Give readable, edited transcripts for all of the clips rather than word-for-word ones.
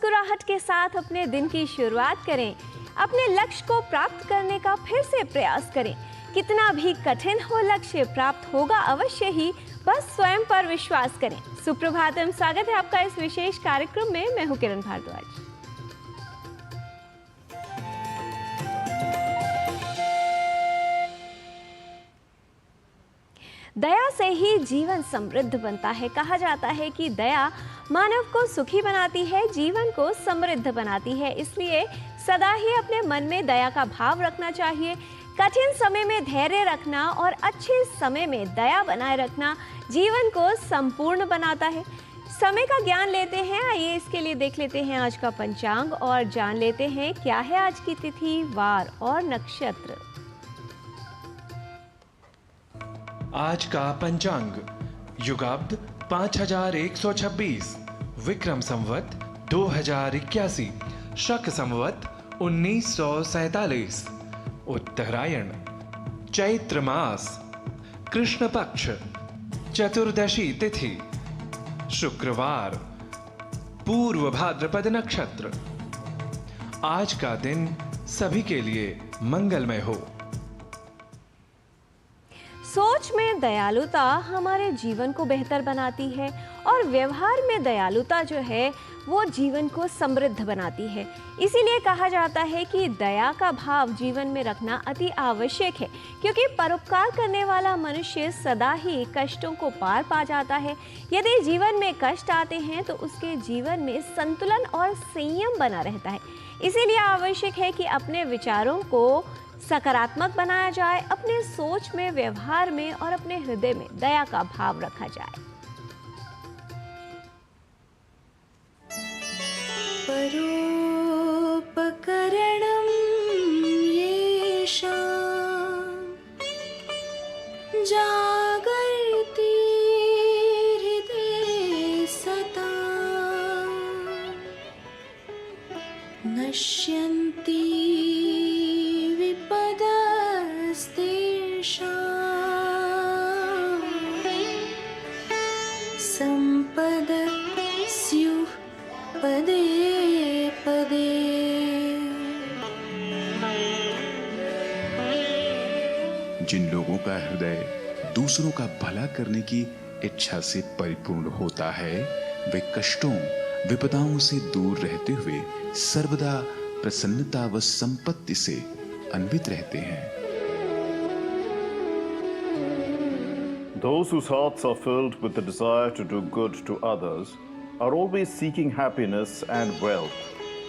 मुस्कुराहट के साथ अपने दिन की शुरुआत करें। अपने लक्ष्य को प्राप्त करने का फिर से प्रयास करें। कितना भी कठिन हो, लक्ष्य प्राप्त होगा अवश्य ही, बस स्वयं पर विश्वास करें। सुप्रभातम, स्वागत है आपका इस विशेष कार्यक्रम में। मैं हूं किरण भारद्वाज। दया से ही जीवन समृद्ध बनता है। कहा जाता है कि दया मानव को सुखी बनाती है, जीवन को समृद्ध बनाती है। इसलिए सदा ही अपने मन में दया का भाव रखना चाहिए। कठिन समय में धैर्य रखना और अच्छे समय में दया बनाए रखना जीवन को संपूर्ण बनाता है। समय का ज्ञान लेते हैं। आइए इसके लिए देख लेते हैं आज का पंचांग और जान लेते हैं क्या है आज की तिथि, वार और नक्षत्र। आज का पंचांग युगाब्द 5126, विक्रम संवत 2081, शक संवत 1947, उत्तरायण, चैत्र मास, कृष्ण पक्ष, चतुर्दशी तिथि, शुक्रवार, पूर्व भाद्रपद नक्षत्र। आज का दिन सभी के लिए मंगलमय हो। सोच में दयालुता हमारे जीवन को बेहतर बनाती है और व्यवहार में दयालुता जो है वो जीवन को समृद्ध बनाती है। इसीलिए कहा जाता है कि दया का भाव जीवन में रखना अति आवश्यक है, क्योंकि परोपकार करने वाला मनुष्य सदा ही कष्टों को पार पा जाता है। यदि जीवन में कष्ट आते हैं तो उसके जीवन में संतुलन और संयम बना रहता है। इसीलिए आवश्यक है कि अपने विचारों को सकारात्मक बनाया जाए, अपने सोच में, व्यवहार में और अपने हृदय में दया का भाव रखा जाए। परोपकरणं येषां जागर्ति हृदये सदा नश्यन्ति संपद स्युः पदे पदे। जिन लोगों का हृदय दूसरों का भला करने की इच्छा से परिपूर्ण होता है, वे कष्टों विपदाओं से दूर रहते हुए सर्वदा प्रसन्नता व संपत्ति से अन्वित रहते हैं। Those whose hearts are filled with the desire to do good to others are always seeking happiness and wealth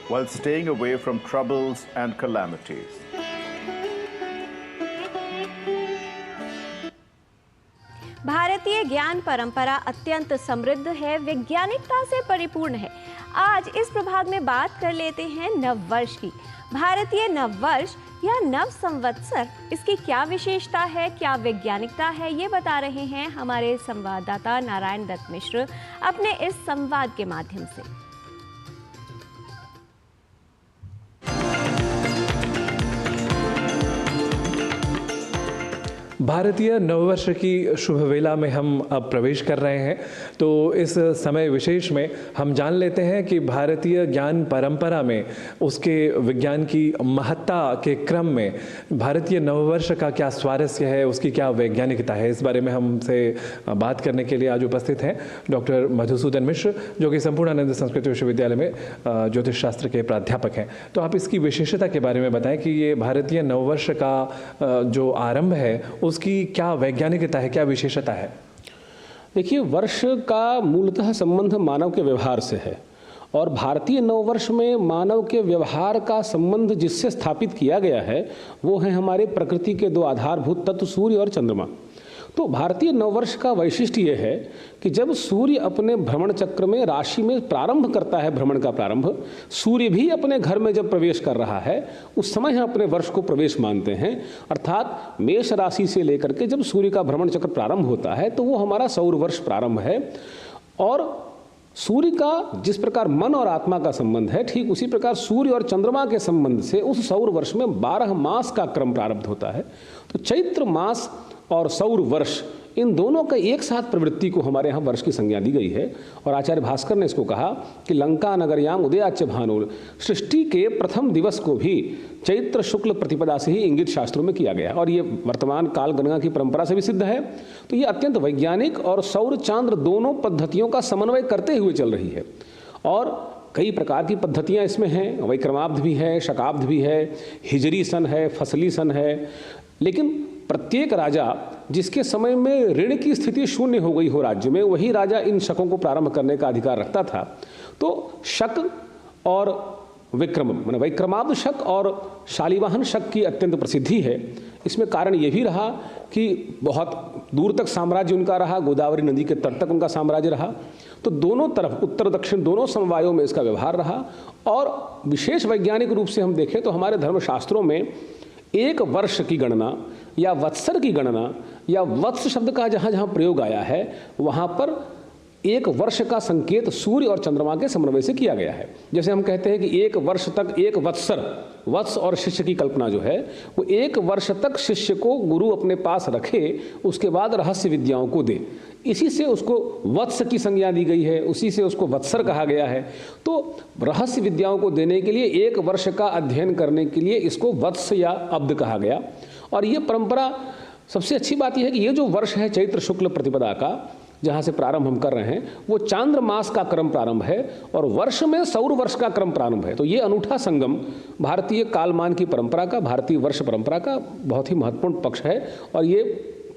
while staying away from troubles and calamities. भारतीय ज्ञान परंपरा अत्यंत समृद्ध है, वैज्ञानिकता से परिपूर्ण है। आज इस प्रभाग में बात कर लेते हैं नववर्ष की। भारतीय नववर्ष या नव संवत्सर, इसकी क्या विशेषता है, क्या वैज्ञानिकता है, ये बता रहे हैं हमारे संवाददाता नारायण दत्त मिश्र अपने इस संवाद के माध्यम से। भारतीय नववर्ष की शुभ वेला में हम अब प्रवेश कर रहे हैं। तो इस समय विशेष में हम जान लेते हैं कि भारतीय ज्ञान परंपरा में उसके विज्ञान की महत्ता के क्रम में भारतीय नववर्ष का क्या स्वारस्य है, उसकी क्या वैज्ञानिकता है, इस बारे में हमसे बात करने के लिए आज उपस्थित हैं डॉक्टर मधुसूदन मिश्र, जो कि संपूर्णानंद संस्कृत विश्वविद्यालय में ज्योतिष शास्त्र के प्राध्यापक हैं। तो आप इसकी विशेषता के बारे में बताएं कि ये भारतीय नववर्ष का जो आरंभ है उसकी क्या वैज्ञानिकता है, क्या विशेषता है? देखिए, वर्ष का मूलतः संबंध मानव के व्यवहार से है और भारतीय नववर्ष में मानव के व्यवहार का संबंध जिससे स्थापित किया गया है वो है हमारे प्रकृति के दो आधारभूत तत्व सूर्य और चंद्रमा। तो भारतीय नववर्ष का वैशिष्ट्य यह है कि जब सूर्य अपने भ्रमण चक्र में राशि में प्रारंभ करता है, भ्रमण का प्रारंभ, सूर्य भी अपने घर में जब प्रवेश कर रहा है उस समय हम अपने वर्ष को प्रवेश मानते हैं। अर्थात मेष राशि से लेकर के जब सूर्य का भ्रमण चक्र प्रारंभ होता है तो वो हमारा सौर वर्ष प्रारंभ है। और सूर्य का जिस प्रकार मन और आत्मा का संबंध है, ठीक उसी प्रकार सूर्य और चंद्रमा के संबंध से उस सौर वर्ष में 12 मास का क्रम प्रारब्ध होता है। तो चैत्र मास और सौर वर्ष इन दोनों का एक साथ प्रवृत्ति को हमारे यहाँ वर्ष की संज्ञा दी गई है। और आचार्य भास्कर ने इसको कहा कि लंका नगरयाम उदयाच्च भानुर, सृष्टि के प्रथम दिवस को भी चैत्र शुक्ल प्रतिपदा से ही इंगित शास्त्रों में किया गया, और ये वर्तमान काल गणना की परंपरा से भी सिद्ध है। तो ये अत्यंत वैज्ञानिक और सौर चांद्र दोनों पद्धतियों का समन्वय करते हुए चल रही है। और कई प्रकार की पद्धतियां इसमें हैं, वैक्रमाब्द भी है, शकाब्द भी है, हिजरी सन है, फसली सन है। लेकिन प्रत्येक राजा जिसके समय में ऋण की स्थिति शून्य हो गई हो राज्य में, वही राजा इन शकों को प्रारंभ करने का अधिकार रखता था। तो शक और विक्रम माने वैक्रमाब्द शक और शालिवाहन शक की अत्यंत प्रसिद्धि है। इसमें कारण ये भी रहा कि बहुत दूर तक साम्राज्य उनका रहा, गोदावरी नदी के तट तक उनका साम्राज्य रहा। तो दोनों तरफ उत्तर दक्षिण दोनों समवायों में इसका व्यवहार रहा। और विशेष वैज्ञानिक रूप से हम देखें तो हमारे धर्मशास्त्रों में एक वर्ष की गणना या वत्सर की गणना या वत्स शब्द का जहाँ जहाँ प्रयोग आया है, वहाँ पर एक वर्ष का संकेत सूर्य और चंद्रमा के समन्वय से किया गया है। जैसे हम कहते हैं कि एक वर्ष तक एक वत्सर, वत्स और शिष्य की कल्पना जो है वो एक वर्ष तक शिष्य को गुरु अपने पास रखे, उसके बाद रहस्य विद्याओं को दे। इसी से उसको वत्स की संज्ञा दी गई है, उसी से उसको वत्सर कहा गया है। तो रहस्य विद्याओं को देने के लिए एक वर्ष का अध्ययन करने के लिए इसको वत्स या अब्द कहा गया। और ये परंपरा, सबसे अच्छी बात यह है कि ये जो वर्ष है चैत्र शुक्ल प्रतिपदा का, जहाँ से प्रारंभ हम कर रहे हैं, वो चांद्र मास का क्रम प्रारंभ है और वर्ष में सौर वर्ष का क्रम प्रारंभ है। तो ये अनूठा संगम भारतीय कालमान की परंपरा का, भारतीय वर्ष परंपरा का बहुत ही महत्वपूर्ण पक्ष है और ये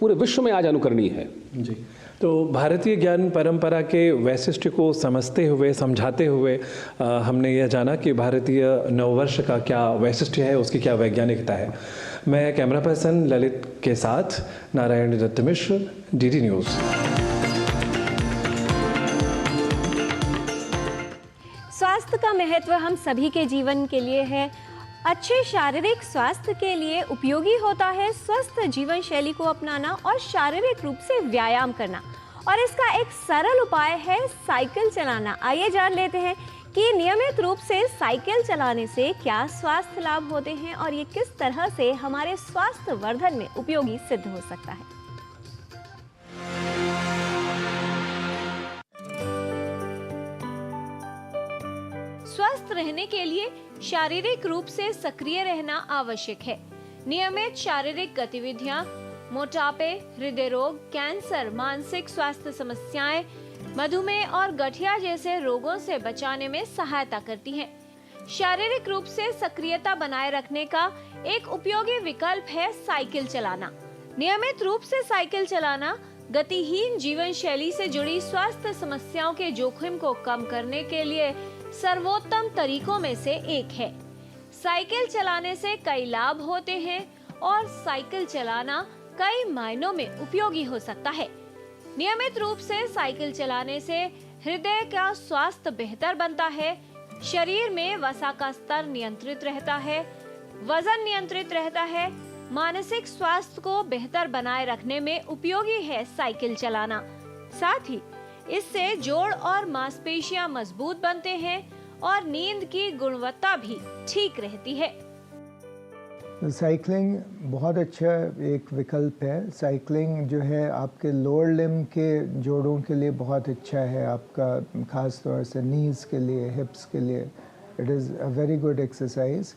पूरे विश्व में आज अनुकरणीय है। जी, तो भारतीय ज्ञान परंपरा के वैशिष्ट्य को समझते हुए, समझाते हुए हमने यह जाना कि भारतीय नववर्ष का क्या वैशिष्ट्य है, उसकी क्या वैज्ञानिकता है। मैं कैमरा पर्सन ललित के साथ नारायण दत्त मिश्र, डीडी न्यूज़। स्वास्थ्य का महत्व हम सभी के जीवन के लिए है। अच्छे शारीरिक स्वास्थ्य के लिए उपयोगी होता है स्वस्थ जीवन शैली को अपनाना और शारीरिक रूप से व्यायाम करना, और इसका एक सरल उपाय है साइकिल चलाना। आइए जान लेते हैं कि नियमित रूप से साइकिल चलाने से क्या स्वास्थ्य लाभ होते हैं और ये किस तरह से हमारे स्वास्थ्य वर्धन में उपयोगी सिद्ध हो सकता है। स्वस्थ रहने के लिए शारीरिक रूप से सक्रिय रहना आवश्यक है। नियमित शारीरिक गतिविधियां मोटापे, हृदय रोग, कैंसर, मानसिक स्वास्थ्य समस्याएं, मधुमेह और गठिया जैसे रोगों से बचाने में सहायता करती हैं। शारीरिक रूप से सक्रियता बनाए रखने का एक उपयोगी विकल्प है साइकिल चलाना। नियमित रूप से साइकिल चलाना गतिहीन जीवन शैली से जुड़ी स्वास्थ्य समस्याओं के जोखिम को कम करने के लिए सर्वोत्तम तरीकों में से एक है। साइकिल चलाने से कई लाभ होते हैं और साइकिल चलाना कई मायनों में उपयोगी हो सकता है। नियमित रूप से साइकिल चलाने से हृदय का स्वास्थ्य बेहतर बनता है, शरीर में वसा का स्तर नियंत्रित रहता है, वजन नियंत्रित रहता है, मानसिक स्वास्थ्य को बेहतर बनाए रखने में उपयोगी है साइकिल चलाना। साथ ही इससे जोड़ और मांसपेशियां मजबूत बनते हैं और नींद की गुणवत्ता भी ठीक रहती है। साइकिलिंग बहुत अच्छा एक विकल्प है। साइकिलिंग जो है आपके लोअर लिम्ब के जोड़ों के लिए बहुत अच्छा है, आपका खास तौर से नीज़ के लिए, हिप्स के लिए। It is a very good exercise.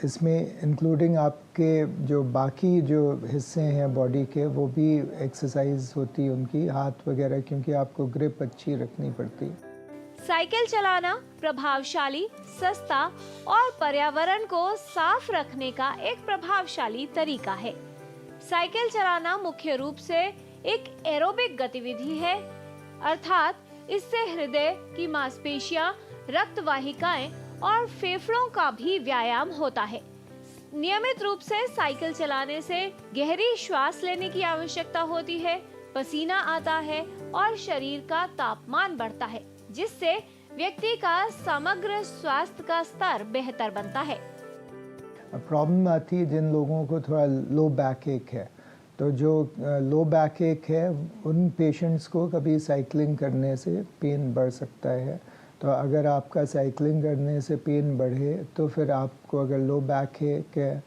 इसमें इंक्लूडिंग आपके जो बाकी जो हिस्से हैं बॉडी के, वो भी एक्सरसाइज होती है उनकी, हाथ वगैरह, क्योंकि आपको ग्रिप अच्छी रखनी पड़ती है। साइकिल चलाना प्रभावशाली, सस्ता और पर्यावरण को साफ रखने का एक प्रभावशाली तरीका है। साइकिल चलाना मुख्य रूप से एक एरोबिक गतिविधि है, अर्थात इससे हृदय की मांसपेशियां, रक्त वाहिकाएं और फेफड़ों का भी व्यायाम होता है। नियमित रूप से साइकिल चलाने से गहरी श्वास लेने की आवश्यकता होती है, पसीना आता है और शरीर का तापमान बढ़ता है, जिससे व्यक्ति का समग्र स्वास्थ्य का स्तर बेहतर बनता है। प्रॉब्लम आती है जिन लोगों को थोड़ा लो बैक एक है, तो जो लो बैक एक है उन पेशेंट्स को कभी साइकिलिंग करने से पेन बढ़ सकता है। तो अगर आपका साइकिलिंग करने से पेन बढ़े तो फिर आपको, अगर लो बैक एक है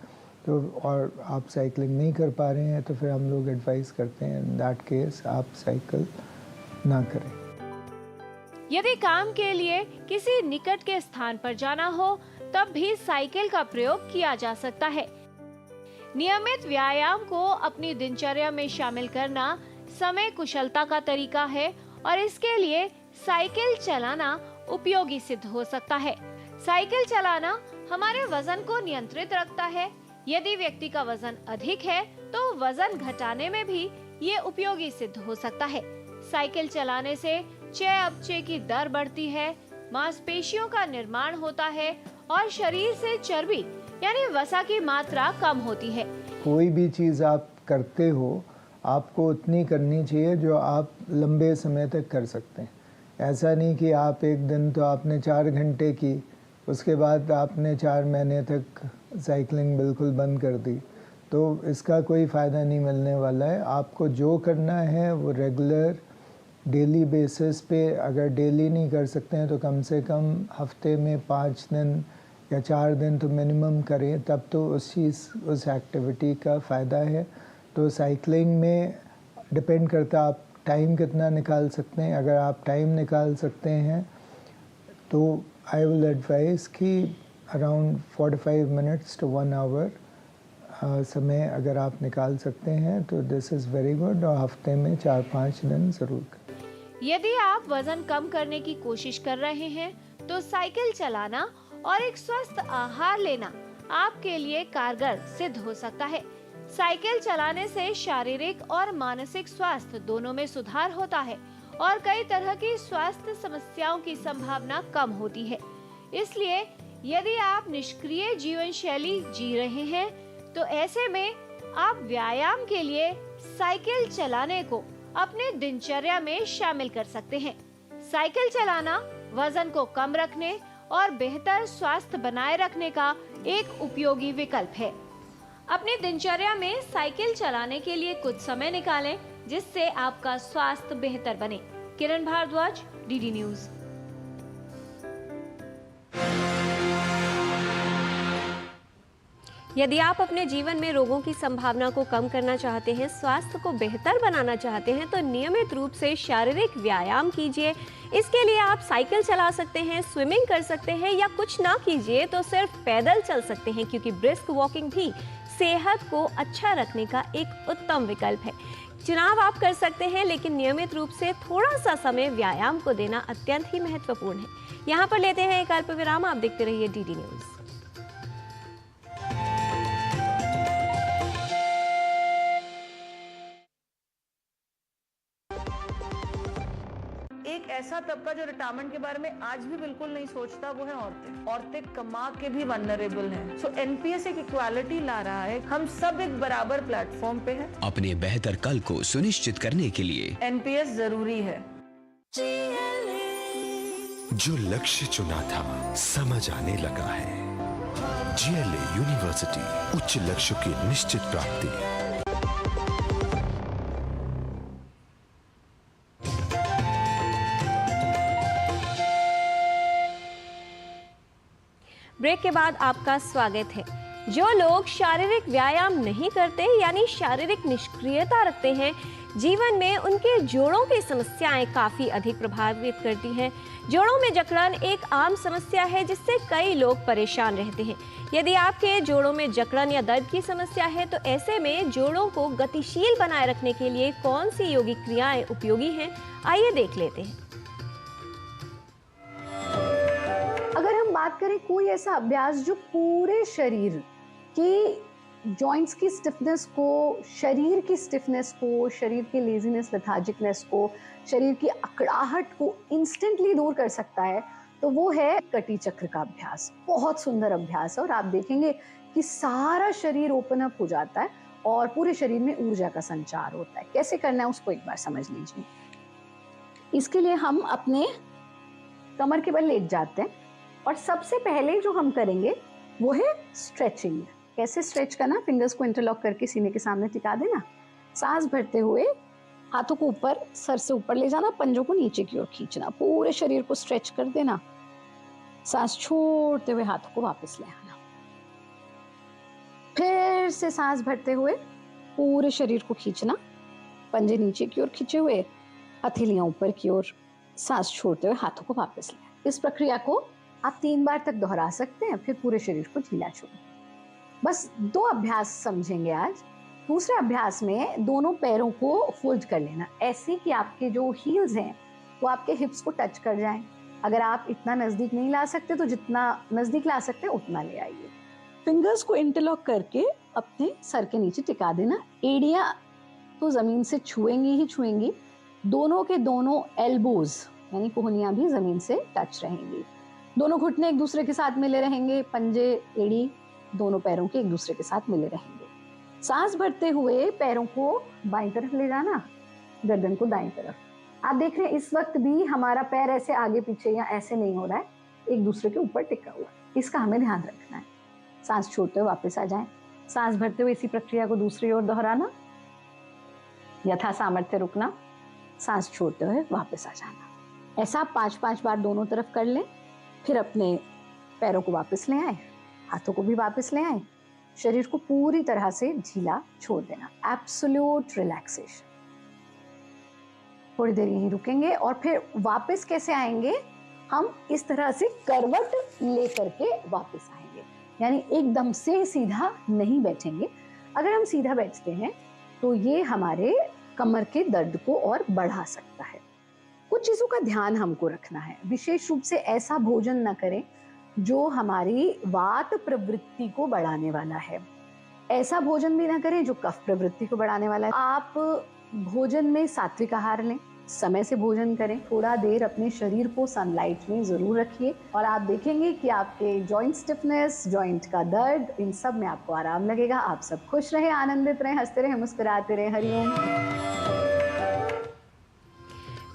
तो और आप साइकिलिंग नहीं कर पा रहे हैं तो फिर हम लोग एडवाइस करते हैं इन दैट केस आप साइकिल ना करें। यदि काम के लिए किसी निकट के स्थान पर जाना हो तब भी साइकिल का प्रयोग किया जा सकता है। नियमित व्यायाम को अपनी दिनचर्या में शामिल करना समय कुशलता का तरीका है और इसके लिए साइकिल चलाना उपयोगी सिद्ध हो सकता है। साइकिल चलाना हमारे वजन को नियंत्रित रखता है। यदि व्यक्ति का वजन अधिक है तो वजन घटाने में भी ये उपयोगी सिद्ध हो सकता है। साइकिल चलाने से चयापचय की दर बढ़ती है, मांसपेशियों का निर्माण होता है और शरीर से चर्बी यानी वसा की मात्रा कम होती है। कोई भी चीज़ आप करते हो आपको उतनी करनी चाहिए जो आप लंबे समय तक कर सकते हैं। ऐसा नहीं कि आप एक दिन तो आपने 4 घंटे की, उसके बाद आपने 4 महीने तक साइकिलिंग बिल्कुल बंद कर दी, तो इसका कोई फ़ायदा नहीं मिलने वाला है। आपको जो करना है वो रेगुलर डेली बेसिस पे, अगर डेली नहीं कर सकते हैं तो कम से कम हफ्ते में 5 दिन या 4 दिन तो मिनिमम करें, तब तो उस एक्टिविटी का फ़ायदा है। तो साइकिलिंग में डिपेंड करता आप टाइम कितना निकाल सकते हैं। अगर आप टाइम निकाल सकते हैं तो आई विल एडवाइस कि अराउंड 45 मिनट्स टू 1 आवर समय अगर आप निकाल सकते हैं तो दिस इज़ वेरी गुड, और हफ्ते में 4-5 दिन ज़रूर करें। यदि आप वजन कम करने की कोशिश कर रहे हैं तो साइकिल चलाना और एक स्वस्थ आहार लेना आपके लिए कारगर सिद्ध हो सकता है। साइकिल चलाने से शारीरिक और मानसिक स्वास्थ्य दोनों में सुधार होता है और कई तरह की स्वास्थ्य समस्याओं की संभावना कम होती है। इसलिए यदि आप निष्क्रिय जीवन शैली जी रहे हैं तो ऐसे में आप व्यायाम के लिए साइकिल चलाने को अपने दिनचर्या में शामिल कर सकते हैं। साइकिल चलाना वजन को कम रखने और बेहतर स्वास्थ्य बनाए रखने का एक उपयोगी विकल्प है। अपनी दिनचर्या में साइकिल चलाने के लिए कुछ समय निकालें जिससे आपका स्वास्थ्य बेहतर बने। किरण भारद्वाज, डीडी न्यूज। यदि आप अपने जीवन में रोगों की संभावना को कम करना चाहते हैं, स्वास्थ्य को बेहतर बनाना चाहते हैं तो नियमित रूप से शारीरिक व्यायाम कीजिए। इसके लिए आप साइकिल चला सकते हैं, स्विमिंग कर सकते हैं या कुछ ना कीजिए तो सिर्फ पैदल चल सकते हैं, क्योंकि ब्रिस्क वॉकिंग भी सेहत को अच्छा रखने का एक उत्तम विकल्प है। चुनाव आप कर सकते हैं, लेकिन नियमित रूप से थोड़ा सा समय व्यायाम को देना अत्यंत ही महत्वपूर्ण है। यहाँ पर लेते हैं एक अल्प विराम। आप देखते रहिए डीडी न्यूज। एक ऐसा तबका जो रिटायरमेंट के बारे में आज भी बिल्कुल नहीं सोचता वो है औरतें। औरतें कमा के भी वल्नरेबल हैं। सो एनपीएस एक इक्वालिटी ला रहा है। हम सब एक बराबर प्लेटफॉर्म पे हैं। अपने बेहतर कल को सुनिश्चित करने के लिए एनपीएस जरूरी है। जो लक्ष्य चुना था समझ आने लगा है। जीएलए यूनिवर्सिटी, उच्च लक्ष्य की निश्चित प्राप्ति। ब्रेक के बाद आपका स्वागत है। जो लोग शारीरिक व्यायाम नहीं करते यानी शारीरिक निष्क्रियता रखते हैं, जीवन में उनके जोड़ों की समस्याएं काफ़ी अधिक प्रभावित करती हैं। जोड़ों में जकड़न एक आम समस्या है जिससे कई लोग परेशान रहते हैं। यदि आपके जोड़ों में जकड़न या दर्द की समस्या है तो ऐसे में जोड़ों को गतिशील बनाए रखने के लिए कौन सी योगिक क्रियाएं उपयोगी हैं, आइए देख लेते हैं। अगर हम बात करें कोई ऐसा अभ्यास जो पूरे शरीर की जॉइंट्स की स्टिफनेस को, शरीर की स्टिफनेस को, शरीर की लेजीनेस, लेथार्जिकनेस को, शरीर की अकड़ाहट को इंस्टेंटली दूर कर सकता है, तो वो है कटी चक्र का अभ्यास। बहुत सुंदर अभ्यास है और आप देखेंगे कि सारा शरीर ओपन अप हो जाता है और पूरे शरीर में ऊर्जा का संचार होता है। कैसे करना है उसको एक बार समझ लीजिए। इसके लिए हम अपने कमर के बल लेट जाते हैं और सबसे पहले जो हम करेंगे वो है स्ट्रेचिंग। कैसे स्ट्रेच करना? फिंगर्स को इंटरलॉक करके सीने के सामने टिका देना, सांस भरते हुए हाथों को ऊपर, सर से ऊपर ले जाना, पंजों को नीचे की ओर खींचना, पूरे शरीर को स्ट्रेच कर देना, सांस छोड़ते हुए हाथों को वापस ले आना। फिर से सांस भरते हुए पूरे शरीर को खींचना, पंजे नीचे की ओर खींचे हुए, हथेलियां ऊपर की ओर, सांस छोड़ते हुए हाथों को वापस लें। इस प्रक्रिया को आप 3 बार तक दोहरा सकते हैं, फिर पूरे शरीर को ढीला छोड़ें। बस 2 अभ्यास समझेंगे आज। दूसरे अभ्यास में दोनों पैरों को फोल्ड कर लेना, ऐसे कि आपके जो हील्स हैं वो आपके हिप्स को टच कर जाएं। अगर आप इतना नजदीक नहीं ला सकते तो जितना नजदीक ला सकते हैं उतना ले आइए। फिंगर्स को इंटरलॉक करके अपने सर के नीचे टिका देना। एड़ियां तो जमीन से छुएंगी ही छुएंगी, दोनों के दोनों एल्बोज यानी कोहनियां भी जमीन से टच रहेंगी। दोनों घुटने एक दूसरे के साथ मिले रहेंगे, पंजे एड़ी दोनों पैरों के एक दूसरे के साथ मिले रहेंगे। सांस भरते हुए पैरों को बाईं तरफ ले जाना, गर्दन को दाईं तरफ। आप देख रहे हैं इस वक्त भी हमारा पैर ऐसे आगे पीछे या ऐसे नहीं हो रहा है, एक दूसरे के ऊपर टिका हुआ है। इसका हमें ध्यान रखना है। सांस छोड़ते हुए वापस आ जाएं। सांस भरते हुए इसी प्रक्रिया को दूसरी ओर दोहराना, यथा सामर्थ्य रुकना, सांस छोड़ते हुए वापस आ जाना। ऐसा 5-5 बार दोनों तरफ कर लें। फिर अपने पैरों को वापस ले आए, हाथों को भी वापस ले आए, शरीर को पूरी तरह से ढीला छोड़ देना, एब्सोल्यूट रिलैक्सेशन। थोड़ी देर यहीं रुकेंगे और फिर वापस कैसे आएंगे, हम इस तरह से करवट लेकर के वापस आएंगे, यानी एकदम से सीधा नहीं बैठेंगे। अगर हम सीधा बैठते हैं तो ये हमारे कमर के दर्द को और बढ़ा सकता है। कुछ चीजों का ध्यान हमको रखना है। विशेष रूप से ऐसा भोजन न करें जो हमारी वात प्रवृत्ति को बढ़ाने वाला है। ऐसा भोजन भी ना करें जो कफ प्रवृत्ति को बढ़ाने वाला है। आप भोजन में सात्विक आहार लें, समय से भोजन करें, थोड़ा देर अपने शरीर को सनलाइट में जरूर रखिए और आप देखेंगे कि आपके जॉइंट स्टिफनेस, जॉइंट का दर्द, इन सब में आपको आराम लगेगा। आप सब खुश रहे, आनंदित रहे, हंसते रहे, मुस्कुराते रहे। हरिओम।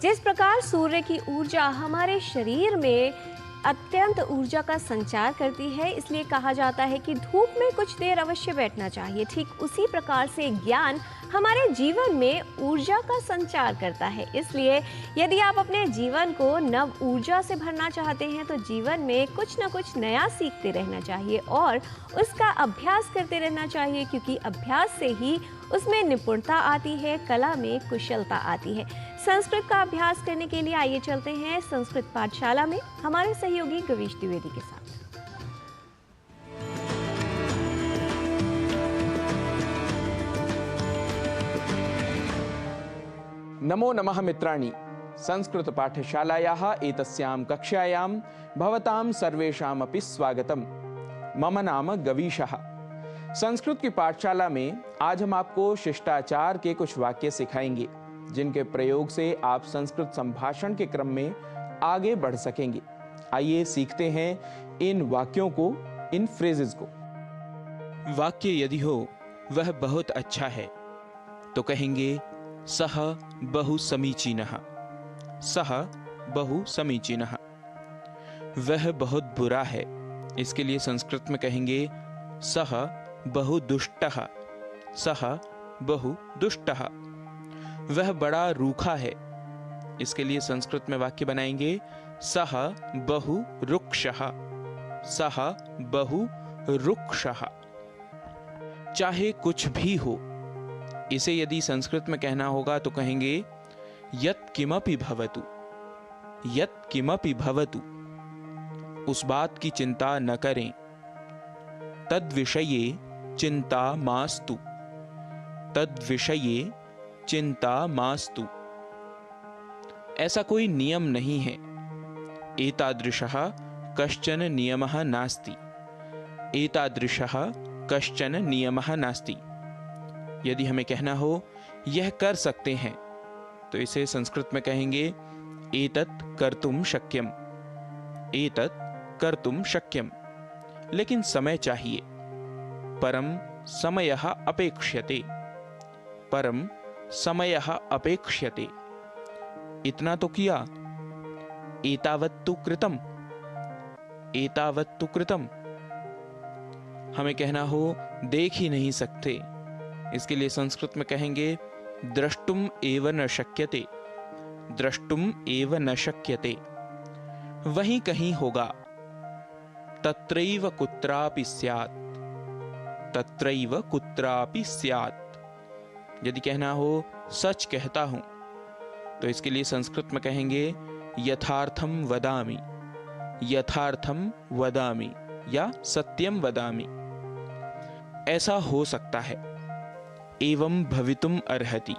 जिस प्रकार सूर्य की ऊर्जा हमारे शरीर में अत्यंत ऊर्जा का संचार करती है, इसलिए कहा जाता है कि धूप में कुछ देर अवश्य बैठना चाहिए। ठीक उसी प्रकार से ज्ञान हमारे जीवन में ऊर्जा का संचार करता है। इसलिए यदि आप अपने जीवन को नव ऊर्जा से भरना चाहते हैं तो जीवन में कुछ न कुछ नया सीखते रहना चाहिए और उसका अभ्यास करते रहना चाहिए, क्योंकि अभ्यास से ही उसमें निपुणता आती है, कला में कुशलता आती है। संस्कृत का अभ्यास करने के लिए आइए चलते हैं संस्कृत पाठशाला में हमारे सहयोगी गवीश द्विवेदी के साथ। नमो नमः मित्राणि, संस्कृत पाठशालायाः एतस्यां कक्षायां भवतां सर्वेषामपि स्वागतम्। मम नाम गवीशः। संस्कृत की पाठशाला में आज हम आपको शिष्टाचार के कुछ वाक्य सिखाएंगे, जिनके प्रयोग से आप संस्कृत संभाषण के क्रम में आगे बढ़ सकेंगे। आइए सीखते हैं इन वाक्यों को, इन फ्रेजेस को। वाक्य यदि हो वह बहुत अच्छा है तो कहेंगे सह बहु समीचीनः। सह बहु समीचीनः। वह बहुत बुरा है, इसके लिए संस्कृत में कहेंगे सह बहु दुष्टः। सह बहु दुष्टः। वह बड़ा रूखा है, इसके लिए संस्कृत में वाक्य बनाएंगे सह बहु रुक्षः। सह बहु रुक्षः। चाहे कुछ भी हो, इसे यदि संस्कृत में कहना होगा तो कहेंगे यत् किमपि भवतु। यत् किमपि भवतु। उस बात की चिंता न करें। तद विषये चिंता मास्तु। तद विषये चिंता मास्तु। ऐसा कोई नियम नहीं है। एतादृशः कश्चन नियमः नास्ति। एतादृशः कश्चन नियमः नास्ति। यदि हमें कहना हो यह कर सकते हैं तो इसे संस्कृत में कहेंगे एतत् कर्तुम शक्यम। एतत् कर्तुम शक्यम। लेकिन समय चाहिए। परम समयः अपेक्ष्यते। परम समयः अपेक्ष्यते। इतना तो किया। एतावत्तु कृतम। एतावत्तु कृतम। हमें कहना हो देख ही नहीं सकते, इसके लिए संस्कृत में कहेंगे द्रष्टुम एव न शक्यते। द्रष्टुम एव न शक्यते। वहीं कहीं होगा। तत्रैव कुत्रापि स्यात्। तत्रैव कुत्रापि स्यात्। यदि कहना हो सच कहता हूं तो इसके लिए संस्कृत में कहेंगे यथार्थम वदामि, यथार्थम वदामि या सत्यम वदामि। ऐसा हो सकता है, एवं भवितुम अर्हति,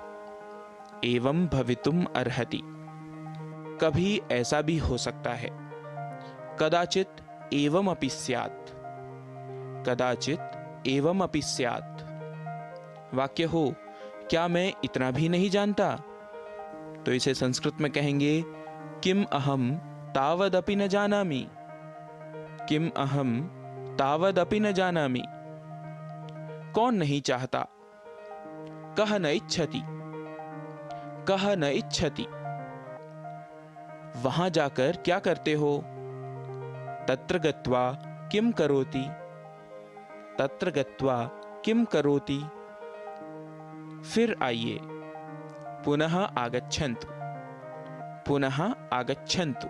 एवं भवितुम अर्हति। कभी ऐसा भी हो सकता है, कदाचित एवं अपि स्यात्, कदाचित एवं अपि स्यात्। वाक्य हो क्या मैं इतना भी नहीं जानता, तो इसे संस्कृत में कहेंगे किम अहम तावदपि न जानामि, किम अहम तावदपि न जानामि। कौन नहीं चाहता, कह न इच्छति, कह न इच्छति। वहां जाकर क्या करते हो, तत्र गत्वा किम करोति, तत्र गत्वा किम करोति। फिर आइए, पुनः आगच्छन्तु, पुनः आगच्छन्तु।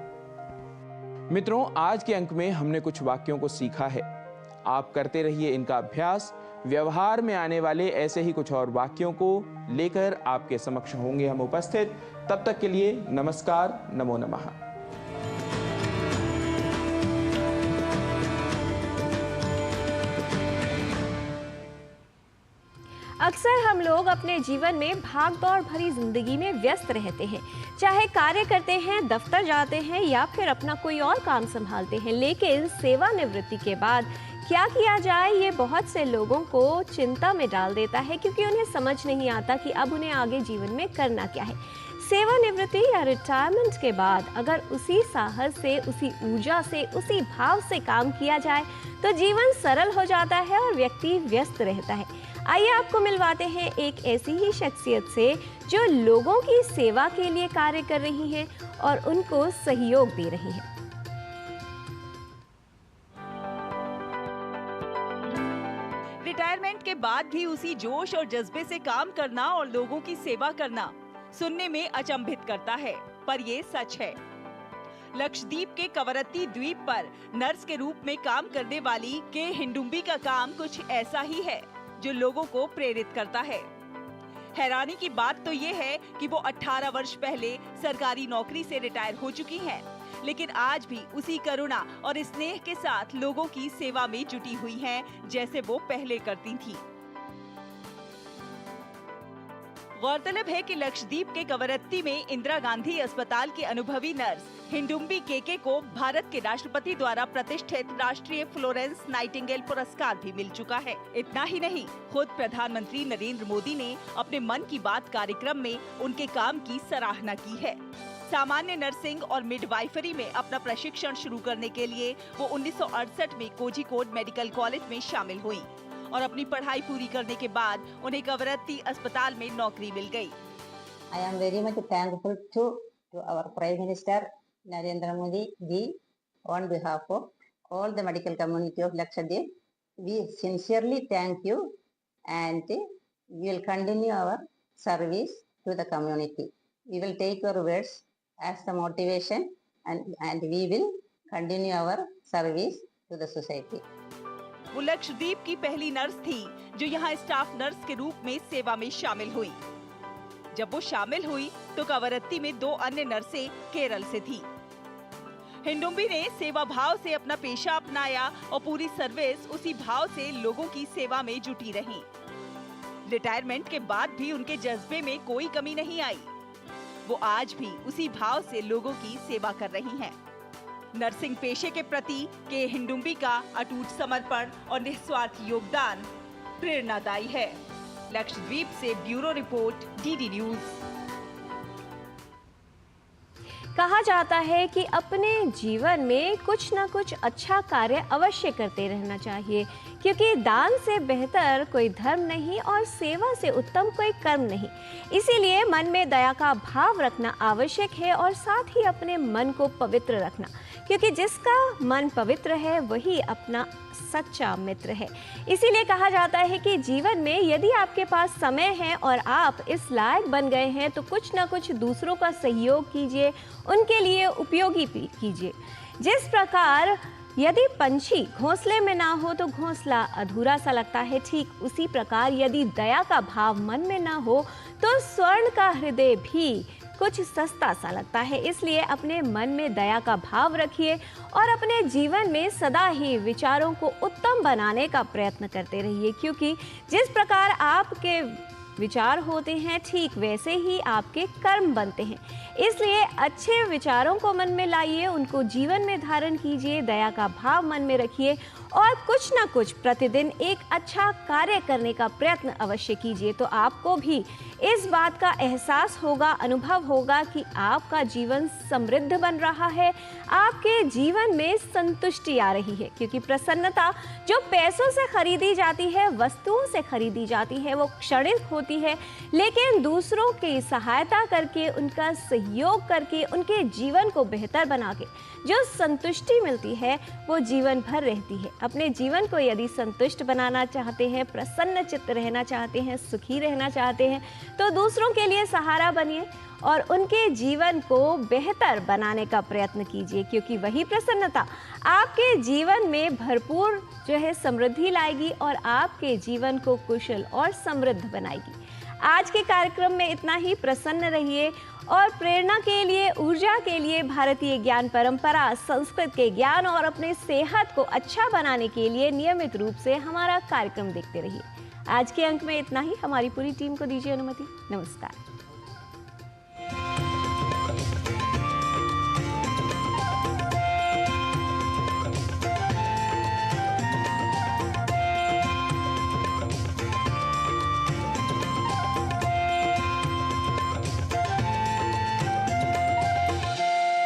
मित्रों, आज के अंक में हमने कुछ वाक्यों को सीखा है। आप करते रहिए इनका अभ्यास। व्यवहार में आने वाले ऐसे ही कुछ और वाक्यों को लेकर आपके समक्ष होंगे हम उपस्थित। तब तक के लिए नमस्कार, नमो नमः। अक्सर हम लोग अपने जीवन में भाग दौड़ भरी जिंदगी में व्यस्त रहते हैं, चाहे कार्य करते हैं, दफ्तर जाते हैं या फिर अपना कोई और काम संभालते हैं। लेकिन सेवानिवृत्ति के बाद क्या किया जाए, ये बहुत से लोगों को चिंता में डाल देता है, क्योंकि उन्हें समझ नहीं आता कि अब उन्हें आगे जीवन में करना क्या है। सेवानिवृत्ति या रिटायरमेंट के बाद अगर उसी साहस से, उसी ऊर्जा से, उसी भाव से काम किया जाए तो जीवन सरल हो जाता है और व्यक्ति व्यस्त रहता है। आइए आपको मिलवाते हैं एक ऐसी ही शख्सियत से जो लोगों की सेवा के लिए कार्य कर रही हैं और उनको सहयोग दे रही हैं। रिटायरमेंट के बाद भी उसी जोश और जज्बे से काम करना और लोगों की सेवा करना सुनने में अचंभित करता है, पर ये सच है। लक्षद्वीप के कवरत्ती द्वीप पर नर्स के रूप में काम करने वाली के हिंडुम्बी का काम कुछ ऐसा ही है जो लोगों को प्रेरित करता है। हैरानी की बात तो ये है कि वो 18 वर्ष पहले सरकारी नौकरी से रिटायर हो चुकी हैं, लेकिन आज भी उसी करुणा और स्नेह के साथ लोगों की सेवा में जुटी हुई हैं, जैसे वो पहले करती थीं। गौरतलब है कि लक्षद्वीप के कवरत्ती में इंदिरा गांधी अस्पताल की अनुभवी नर्स हिंडुम्बी केके को भारत के राष्ट्रपति द्वारा प्रतिष्ठित राष्ट्रीय फ्लोरेंस नाइटिंगेल पुरस्कार भी मिल चुका है। इतना ही नहीं, खुद प्रधानमंत्री नरेंद्र मोदी ने अपने मन की बात कार्यक्रम में उनके काम की सराहना की है। सामान्य नर्सिंग और मिडवाइफरी में अपना प्रशिक्षण शुरू करने के लिए वो 1968 में कोझिकोड मेडिकल कॉलेज में शामिल हुई और अपनी पढ़ाई पूरी करने के बाद उन्हें कवरत्ती अस्पताल में नौकरी मिल गई। I am very much thankful to our Prime Minister Narendra Modi ji on behalf of all the medical community of Lakshadweep. We sincerely thank you and we will continue our service to the community. We will take your words as the motivation and we will continue our service to the society. वो लक्षद्वीप की पहली nurse थी जो यहाँ staff nurse के रूप में सेवा में शामिल हुई। जब वो शामिल हुई तो कवरत्ती में 2 अन्य नर्सें केरल से थी। हिंडुम्बी ने सेवा भाव से अपना पेशा अपनाया और पूरी सर्विस उसी भाव से लोगों की सेवा में जुटी रही। रिटायरमेंट के बाद भी उनके जज्बे में कोई कमी नहीं आई। वो आज भी उसी भाव से लोगों की सेवा कर रही हैं। नर्सिंग पेशे के प्रति के हिंडुम्बी का अटूट समर्पण और निस्वार्थ योगदान प्रेरणादायी है। लक्षद्वीप से ब्यूरो रिपोर्ट, डीडी न्यूज। कहा जाता है कि अपने जीवन में कुछ न कुछ अच्छा कार्य अवश्य करते रहना चाहिए, क्योंकि दान से बेहतर कोई धर्म नहीं और सेवा से उत्तम कोई कर्म नहीं। इसीलिए मन में दया का भाव रखना आवश्यक है और साथ ही अपने मन को पवित्र रखना, क्योंकि जिसका मन पवित्र है वही अपना सच्चा मित्र है। इसीलिए कहा जाता है कि जीवन में यदि आपके पास समय है और आप इस लायक बन गए हैं तो कुछ ना कुछ दूसरों का सहयोग कीजिए, उनके लिए उपयोगी कीजिए। जिस प्रकार यदि पंछी घोंसले में ना हो तो घोंसला अधूरा सा लगता है। ठीक उसी प्रकार यदि दया का भाव मन में ना हो तो स्वर्ण का हृदय भी कुछ सस्ता सा लगता है। इसलिए अपने मन में दया का भाव रखिए और अपने जीवन में सदा ही विचारों को उत्तम बनाने का प्रयत्न करते रहिए, क्योंकि जिस प्रकार आपके विचार होते हैं ठीक वैसे ही आपके कर्म बनते हैं। इसलिए अच्छे विचारों को मन में लाइए, उनको जीवन में धारण कीजिए, दया का भाव मन में रखिए और कुछ ना कुछ प्रतिदिन एक अच्छा कार्य करने का प्रयत्न अवश्य कीजिए। तो आपको भी इस बात का एहसास होगा, अनुभव होगा कि आपका जीवन समृद्ध बन रहा है, आपके जीवन में संतुष्टि आ रही है। क्योंकि प्रसन्नता जो पैसों से खरीदी जाती है, वस्तुओं से खरीदी जाती है, वो क्षणिक होती है, लेकिन दूसरों की सहायता करके, उनका सहयोग करके, उनके जीवन को बेहतर बना के जो संतुष्टि मिलती है वो जीवन भर रहती है। अपने जीवन को यदि संतुष्ट बनाना चाहते हैं, प्रसन्न चित्त रहना चाहते हैं, सुखी रहना चाहते हैं, तो दूसरों के लिए सहारा बनिए और उनके जीवन को बेहतर बनाने का प्रयत्न कीजिए, क्योंकि वही प्रसन्नता आपके जीवन में भरपूर जो है समृद्धि लाएगी और आपके जीवन को कुशल और समृद्ध बनाएगी। आज के कार्यक्रम में इतना ही। प्रसन्न रहिए और प्रेरणा के लिए, ऊर्जा के लिए भारतीय ज्ञान परंपरा, संस्कृत के ज्ञान और अपने सेहत को अच्छा बनाने के लिए नियमित रूप से हमारा कार्यक्रम देखते रहिए। आज के अंक में इतना ही। हमारी पूरी टीम को दीजिए अनुमति। नमस्कार।